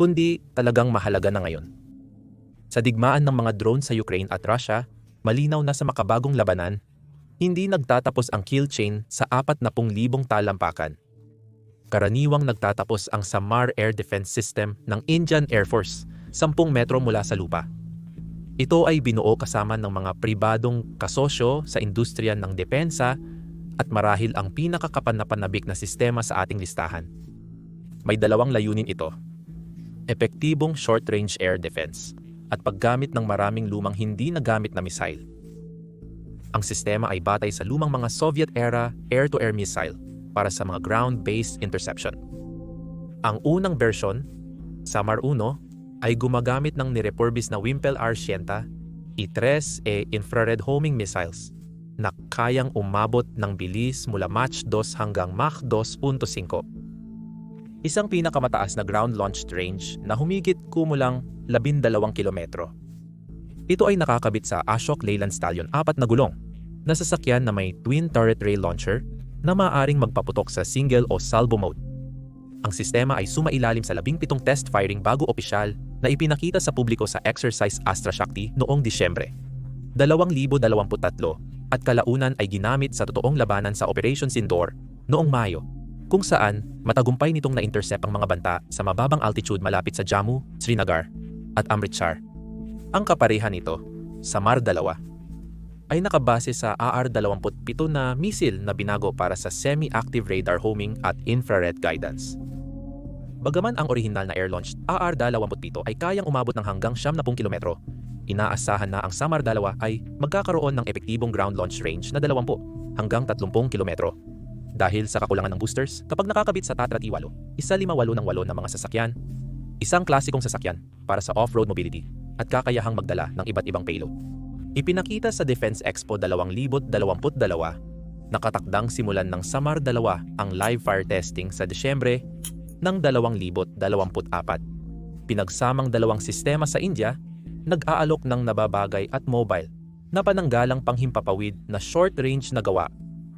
kundi talagang mahalaga na ngayon. Sa digmaan ng mga drone sa Ukraine at Russia, malinaw na sa makabagong labanan, hindi nagtatapos ang kill chain sa 40,000 talampakan. Karaniwang nagtatapos ang Samar Air Defense System ng Indian Air Force, 10 metro mula sa lupa. Ito ay binuo kasama ng mga pribadong kasosyo sa industriya ng depensa at marahil ang pinakakapanpanabik na sistema sa ating listahan. May 2 layunin ito: epektibong short-range air defense at paggamit ng maraming lumang hindi nagamit na missile. Ang sistema ay batay sa lumang mga Soviet-era air-to-air missile para sa mga ground-based interception. Ang unang version, Samar 1, ay gumagamit ng nirefurbished na Wimpel R-70 I-3E infrared homing missiles na kayang umabot ng bilis mula Mach 2 hanggang Mach 2.5. Isang pinakamataas na ground-launched range na humigit kumulang 12 kilometro. Ito ay nakakabit sa Ashok Leyland Stallion 4 na gulong, na sasakyan na may twin turret rail launcher na maaaring magpaputok sa single o salvo mode. Ang sistema ay sumailalim sa 17 test firing bago opisyal na ipinakita sa publiko sa Exercise Astra Shakti noong Disyembre 2023 at kalaunan ay ginamit sa totoong labanan sa Operation Sindoor noong Mayo, kung saan matagumpay nitong na-intercept ang mga banta sa mababang altitude malapit sa Jammu, Srinagar at Amritsar. Ang kaparehan nito, Samar-2, ay nakabase sa AR-27 na misil na binago para sa semi-active radar homing at infrared guidance. Bagaman ang orihinal na air-launched AR-27 ay kayang umabot ng hanggang 70 kilometro, inaasahan na ang Samar-2 ay magkakaroon ng epektibong ground launch range na 20 hanggang 30 kilometro. Dahil sa kakulangan ng boosters, kapag nakakabit sa Tatra T8, 158 ng 8 na mga sasakyan, isang klasikong sasakyan para sa off-road mobility at kakayahang magdala ng iba't ibang payload. Ipinakita sa Defense Expo 2022, nakatakdang simulan ng Samar-2 ang live fire testing sa Disyembre ng 2024. Pinagsamang dalawang sistema sa India, nag-aalok ng nababagay at mobile na pananggalang panghimpapawid na short-range na gawa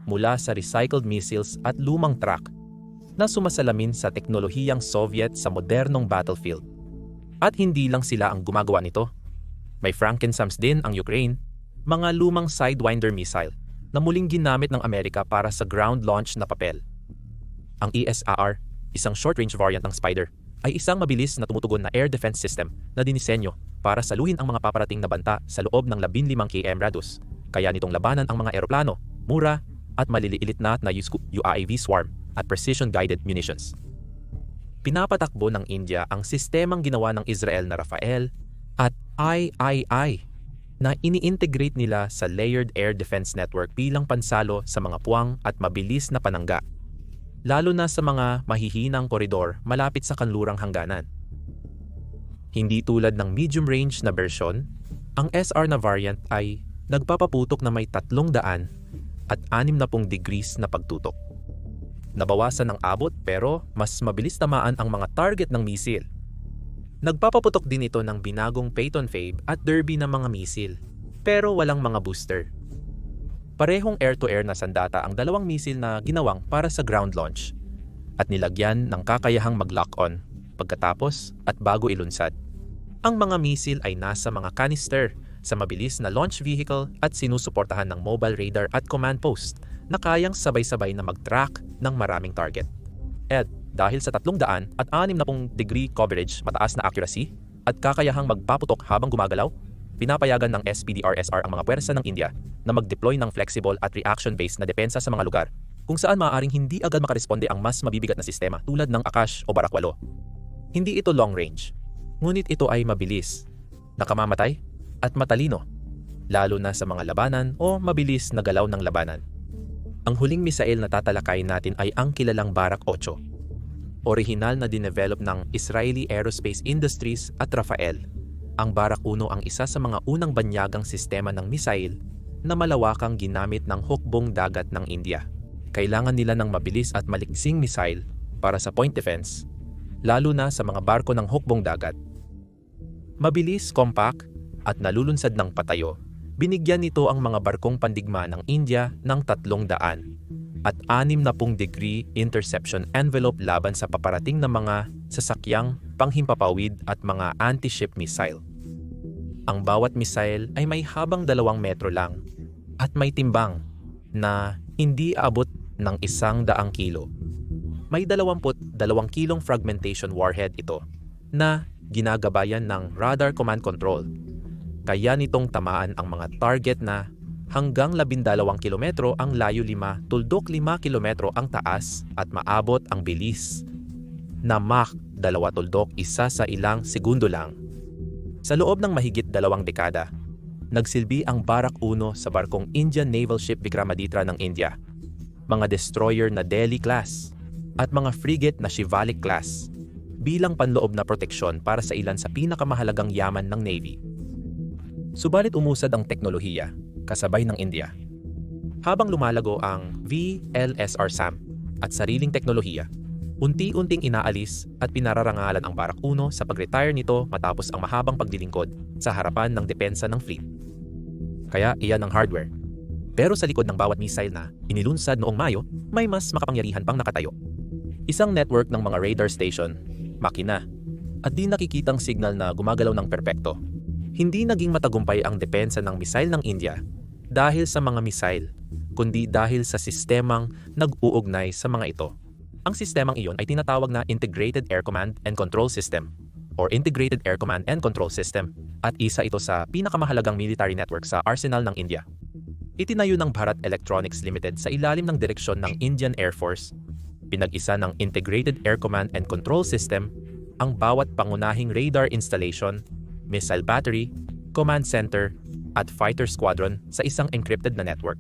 mula sa recycled missiles at lumang truck na sumasalamin sa teknolohiyang Soviet sa modernong battlefield. At hindi lang sila ang gumagawa nito. May Frankensams din ang Ukraine, mga lumang Sidewinder missile na muling ginamit ng Amerika para sa ground launch na papel. Ang ESAR, isang short-range variant ng Spider, ay isang mabilis na tumutugon na air defense system na dinisenyo para saluhin ang mga paparating na banta sa loob ng 15 km radius. Kaya nitong labanan ang mga eroplano, mura at maliliit na UAV swarm at precision-guided munitions. Pinapatakbo ng India ang sistemang ginawa ng Israel na Rafael at III na ini-integrate nila sa layered air defense network bilang pansalo sa mga puwang at mabilis na panangga, lalo na sa mga mahihinang koridor malapit sa kanlurang hangganan. Hindi tulad ng medium-range na bersyon, ang SR na variant ay nagpapaputok na may 300 at 60 degrees na pagtutok. Nabawasan ang abot pero mas mabilis tamaan ang mga target ng misil. Nagpapaputok din ito ng binagong Phaeton Fabe at Derby na mga misil, pero walang mga booster. Parehong air-to-air na sandata ang dalawang misil na ginawang para sa ground launch at nilagyan ng kakayahang mag-lock-on pagkatapos at bago ilunsad. Ang mga misil ay nasa mga canister sa mabilis na launch vehicle at sinusuportahan ng mobile radar at command post na kayang sabay-sabay na mag-track ng maraming target. Dahil sa 300 at 60 degree coverage, mataas na accuracy at kakayahang magpaputok habang gumagalaw, pinapayagan ng SPDRSR ang mga puwersa ng India na mag-deploy ng flexible at reaction-based na depensa sa mga lugar kung saan maaaring hindi agad makaresponde ang mas mabibigat na sistema tulad ng Akash o Barak 8. Hindi ito long range, ngunit ito ay mabilis, nakamamatay at matalino, lalo na sa mga labanan o mabilis na galaw ng labanan. Ang huling misail na tatalakayin natin ay ang kilalang Barak 8. Orihinal na dinevelop ng Israeli Aerospace Industries at Rafael. Ang Barak 1 ang isa sa mga unang banyagang sistema ng misail na malawakang ginamit ng hukbong dagat ng India. Kailangan nila ng mabilis at maliksing misail para sa point defense, lalo na sa mga barko ng hukbong dagat. Mabilis, compact, at nalulunsad ng patayo, binigyan nito ang mga barkong pandigma ng India ng 300 at 60 degree interception envelope laban sa paparating na mga sasakyang panghimpapawid at mga anti-ship missile. Ang bawat missile ay may habang 2 metro lang at may timbang na hindi aabot ng 100 kilo. May 22 kilong fragmentation warhead ito na ginagabayan ng radar command control. Kaya nitong tamaan ang mga target na hanggang 12 kilometro ang layo 5, tuldok 5 kilometro ang taas at maabot ang bilis na Mach 2 tuldok 1 sa ilang segundo lang. Sa loob ng mahigit 2 dekada, nagsilbi ang Barak 1 sa barkong Indian Naval Ship Vikramaditra ng India, mga destroyer na Delhi class at mga frigate na Shivalik class bilang panloob na proteksyon para sa ilan sa pinakamahalagang yaman ng Navy. Subalit umusad ang teknolohiya kasabay ng India. Habang lumalago ang VLSR-SAM at sariling teknolohiya, unti-unting inaalis at pinararangalan ang Barak 1 sa pag-retire nito matapos ang mahabang paglilingkod sa harapan ng depensa ng fleet. Kaya iyan ang hardware. Pero sa likod ng bawat missile na inilunsad noong Mayo, may mas makapangyarihan pang nakatayo. Isang network ng mga radar station, makina, at di nakikitang signal na gumagalaw ng perpekto. Hindi naging matagumpay ang depensa ng missile ng India dahil sa mga missile, kundi dahil sa sistemang nag-uugnay sa mga ito. Ang sistemang iyon ay tinatawag na Integrated Air Command and Control System or Integrated Air Command and Control System at isa ito sa pinakamahalagang military network sa arsenal ng India. Itinayo ng Bharat Electronics Limited sa ilalim ng direksyon ng Indian Air Force. Pinag-isa ng Integrated Air Command and Control System ang bawat pangunahing radar installation, missile battery, command center, at fighter squadron sa isang encrypted na network.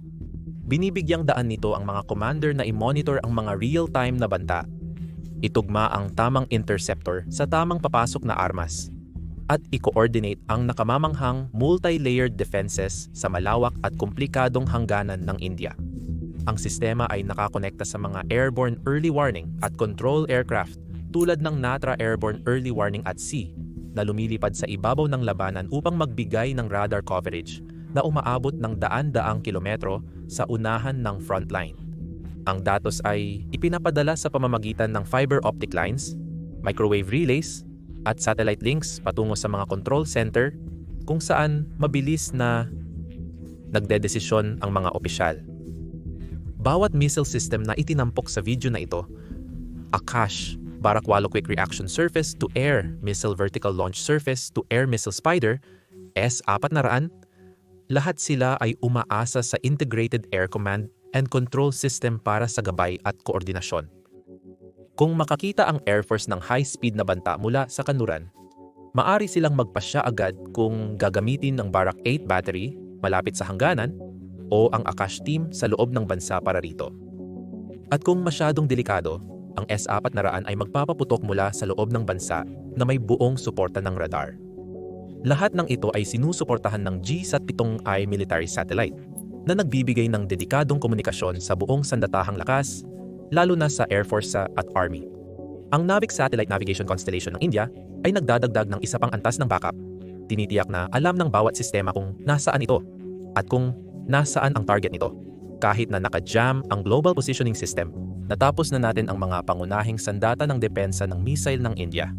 Binibigyang daan nito ang mga commander na i-monitor ang mga real-time na banta, itugma ang tamang interceptor sa tamang papasok na armas, at i-coordinate ang nakamamanghang multi-layered defenses sa malawak at komplikadong hangganan ng India. Ang sistema ay nakakonekta sa mga airborne early warning at control aircraft tulad ng Natra Airborne Early Warning at Sea na lumilipad sa ibabaw ng labanan upang magbigay ng radar coverage na umaabot ng daan-daang kilometro sa unahan ng frontline. Ang datos ay ipinapadala sa pamamagitan ng fiber optic lines, microwave relays, at satellite links patungo sa mga control center kung saan mabilis na nagdedesisyon ang mga opisyal. Bawat missile system na itinampok sa video na ito, Akash, Barakwalo Quick Reaction Surface to Air Missile Vertical Launch Surface to Air Missile Spider, S-400, lahat sila ay umaasa sa Integrated Air Command and Control System para sa gabay at koordinasyon. Kung makakita ang Air Force ng high-speed na banta mula sa kanluran, maari silang magpasya agad kung gagamitin ng Barak 8 battery malapit sa hangganan o ang Akash team sa loob ng bansa para rito. At kung masyadong delikado, ang S-400 ay magpapaputok mula sa loob ng bansa na may buong suporta ng radar. Lahat ng ito ay sinusuportahan ng GSAT-7I military satellite na nagbibigay ng dedikadong komunikasyon sa buong sandatahang lakas, lalo na sa Air Force at Army. Ang Navik Satellite Navigation Constellation ng India ay nagdadagdag ng isa pang antas ng backup. Tinitiyak na alam ng bawat sistema kung nasaan ito at kung nasaan ang target nito. Kahit na naka-jam ang Global Positioning System, natapos na natin ang mga pangunahing sandata ng depensa ng missile ng India.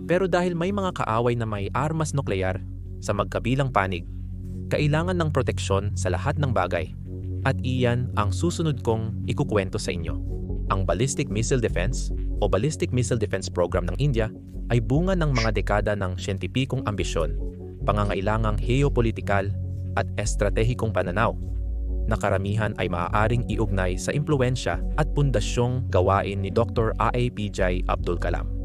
Pero dahil may mga kaaway na may armas nuklear sa magkabilang panig, kailangan ng proteksyon sa lahat ng bagay. At iyan ang susunod kong ikukwento sa inyo. Ang Ballistic Missile Defense o Ballistic Missile Defense Program ng India ay bunga ng mga dekada ng siyentipikong ambisyon, pangangailangang geopolitikal at estratehikong pananaw na karamihan ay maaaring iugnay sa impluensya at pundasyong gawain ni Dr. APJ Abdul Kalam.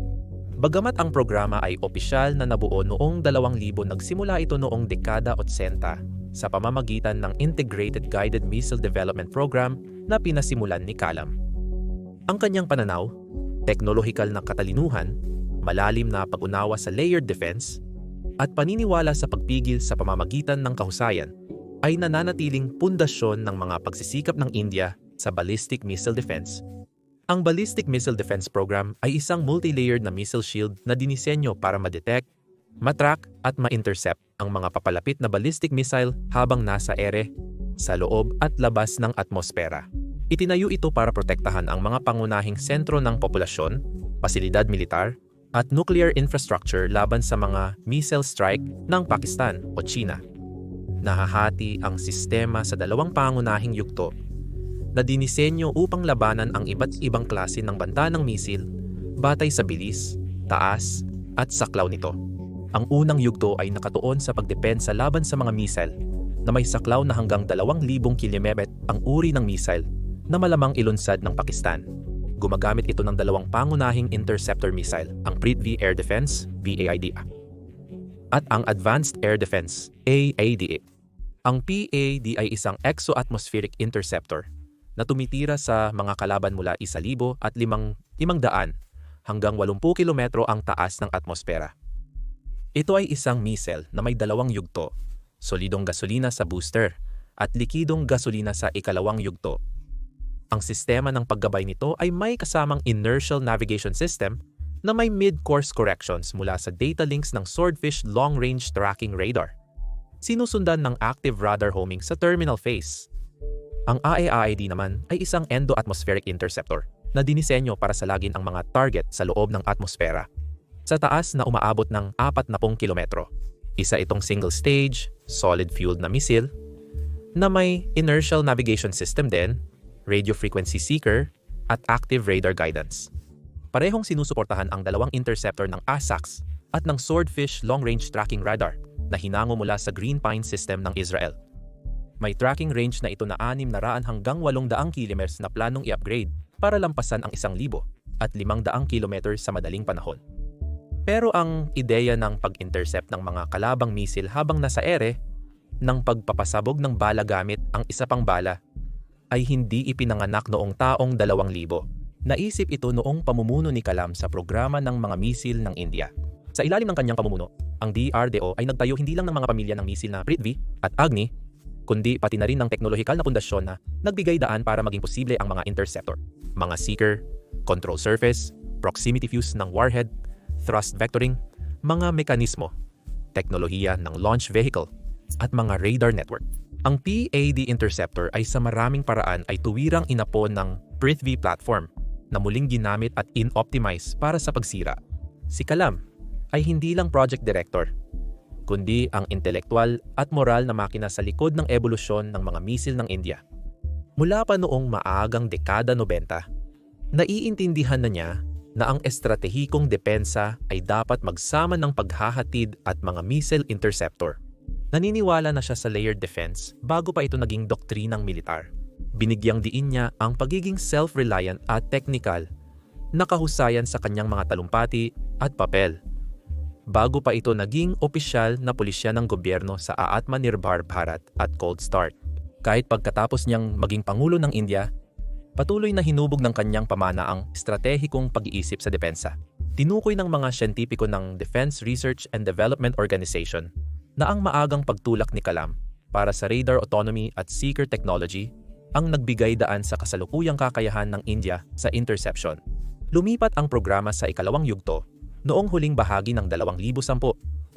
Bagamat ang programa ay opisyal na nabuo noong 2000, nagsimula ito noong dekada 80 sa pamamagitan ng Integrated Guided Missile Development Program na pinasimulan ni Kalam. Ang kanyang pananaw, teknolohikal na katalinuhan, malalim na pag-unawa sa layered defense, at paniniwala sa pagpigil sa pamamagitan ng kahusayan ay nananatiling pundasyon ng mga pagsisikap ng India sa ballistic missile defense. Ang Ballistic Missile Defense Program ay isang multi-layered na missile shield na dinisenyo para ma-detect, matrack at ma-intercept ang mga papalapit na ballistic missile habang nasa ere, sa loob at labas ng atmosfera. Itinayo ito para protektahan ang mga pangunahing sentro ng populasyon, pasilidad militar, at nuclear infrastructure laban sa mga missile strike ng Pakistan o China. Nahahati ang sistema sa dalawang pangunahing yugto na dinisenyo upang labanan ang iba't ibang klase ng banta ng misil batay sa bilis, taas, at saklaw nito. Ang unang yugto ay nakatuon sa pagdepensa laban sa mga missile na may saklaw na hanggang 2,000 km ang uri ng missile na malamang ilunsad ng Pakistan. Gumagamit ito ng dalawang pangunahing interceptor missile, ang Prithvi Air Defense, PAID, at ang Advanced Air Defense, AADA. Ang PAID ay isang exo-atmospheric interceptor na tumitira sa mga kalaban mula 1,000 at 500 hanggang 80 kilometro ang taas ng atmosfera. Ito ay isang missile na may dalawang yugto, solidong gasolina sa booster at likidong gasolina sa ikalawang yugto. Ang sistema ng paggabay nito ay may kasamang inertial navigation system na may mid-course corrections mula sa data links ng Swordfish Long-Range Tracking Radar. Sinusundan ng active radar homing sa terminal phase. Ang AEID naman ay isang endo-atmospheric interceptor na dinisenyo para salagin ang mga target sa loob ng atmosfera sa taas na umaabot ng 40 kilometro. Isa itong single-stage, solid-fueled na missile na may inertial navigation system din, radio frequency seeker, at active radar guidance. Parehong sinusuportahan ang dalawang interceptor ng ASACS at ng Swordfish long-range tracking radar na hinango mula sa Green Pine system ng Israel. May tracking range na ito na 600 hanggang 800 kilometers na planong i-upgrade para lampasan ang 1,000 at 500 kilometers sa madaling panahon. Pero ang ideya ng pag-intercept ng mga kalabang misil habang nasa ere, ng pagpapasabog ng bala gamit ang isa pang bala, ay hindi ipinanganak noong taong 2000. Naisip ito noong pamumuno ni Kalam sa programa ng mga misil ng India. Sa ilalim ng kanyang pamumuno, ang DRDO ay nagtayo hindi lang ng mga pamilya ng misil na Prithvi at Agni, kundi pati na rin ng teknolohikal na pundasyon na nagbigay daan para maging posible ang mga interceptor, mga seeker, control surface, proximity fuse ng warhead, thrust vectoring, mga mekanismo, teknolohiya ng launch vehicle, at mga radar network. Ang PAD interceptor ay sa maraming paraan ay tuwirang inapon ng Prithvi platform na muling ginamit at in-optimize para sa pagsira. Si Kalam ay hindi lang project director, kundi ang intelektual at moral na makina sa likod ng ebolusyon ng mga misil ng India. Mula pa noong maagang dekada 90, naiintindihan na niya na ang estratehikong depensa ay dapat magsama ng paghahatid at mga missile interceptor. Naniniwala na siya sa layered defense bago pa ito naging doktrinang militar. Binigyang diin niya ang pagiging self-reliant at technical na kahusayan sa kanyang mga talumpati at papel, bago pa ito naging opisyal na pulisya ng gobyerno sa Atmanirbhar Bharat at Cold Start. Kahit pagkatapos niyang maging Pangulo ng India, patuloy na hinubog ng kanyang pamana ang estratehikong pag-iisip sa depensa. Tinukoy ng mga siyentipiko ng Defense Research and Development Organization na ang maagang pagtulak ni Kalam para sa radar autonomy at seeker technology ang nagbigay daan sa kasalukuyang kakayahan ng India sa interception. Lumipat ang programa sa ikalawang yugto noong huling bahagi ng 2010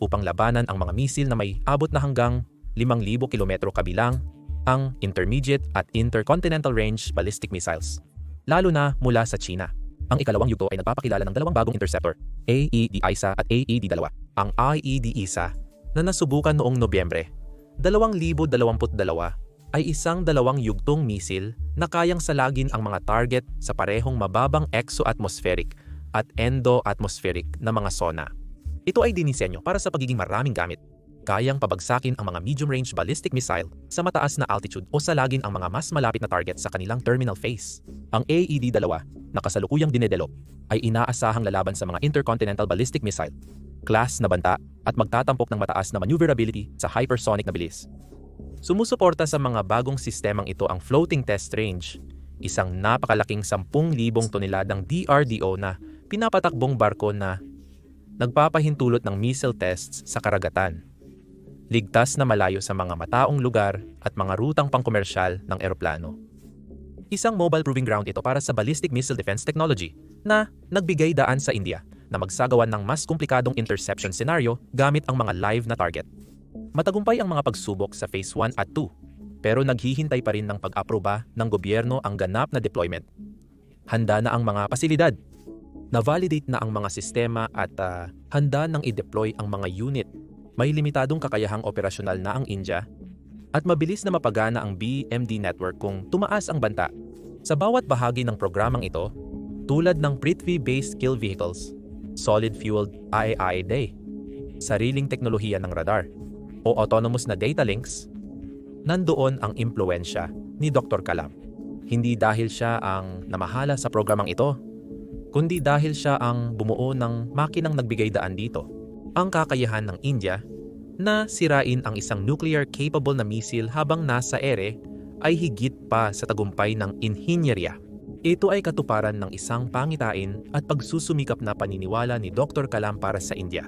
upang labanan ang mga misil na may abot na hanggang 5,000 kilometro kabilang ang intermediate at intercontinental range ballistic missiles, lalo na mula sa China. Ang ikalawang yugto ay nagpapakilala ng dalawang bagong interceptor, AED-ISA at AED-2. Ang AED-ISA na nasubukan noong Nobyembre 2022 ay isang dalawang yugtong misil na kayang salagin ang mga target sa parehong mababang exo-atmospheric at endo-atmospheric na mga zona. Ito ay dinisenyo para sa pagiging maraming gamit. Kayang pabagsakin ang mga medium-range ballistic missile sa mataas na altitude o salagin ang mga mas malapit na target sa kanilang terminal phase. Ang AED-2 na kasalukuyang dinedevelop ay inaasahang lalaban sa mga intercontinental ballistic missile, class na banta at magtatampok ng mataas na maneuverability sa hypersonic na bilis. Sumusuporta sa mga bagong sistemang ito ang Floating Test Range, isang napakalaking 10,000 toneladang DRDO na pinapatakbong barko na nagpapahintulot ng missile tests sa karagatan. Ligtas na malayo sa mga mataong lugar at mga rutang pangkomersyal ng eroplano. Isang mobile proving ground ito para sa ballistic missile defense technology na nagbigay daan sa India na magsagawa ng mas komplikadong interception scenario gamit ang mga live na target. Matagumpay ang mga pagsubok sa Phase 1 at 2, pero naghihintay pa rin ng pag-aproba ng gobyerno ang ganap na deployment. Handa na ang mga pasilidad, na-validate na ang mga sistema at handa nang i-deploy ang mga unit. May limitadong kakayahang operasyonal na ang India at mabilis na mapagana ang BMD network kung tumaas ang banta. Sa bawat bahagi ng programang ito, tulad ng Prithvi-based kill vehicles, solid-fueled IAID, sariling teknolohiya ng radar, o autonomous na data links, nandoon ang impluensya ni Dr. Kalam. Hindi dahil siya ang namahala sa programang ito, kundi dahil siya ang bumuo ng makinang nagbigay daan dito. Ang kakayahan ng India na sirain ang isang nuclear-capable na missile habang nasa ere ay higit pa sa tagumpay ng inhinyerya. Ito ay katuparan ng isang pangitain at pagsusumikap na paniniwala ni Dr. Kalam para sa India.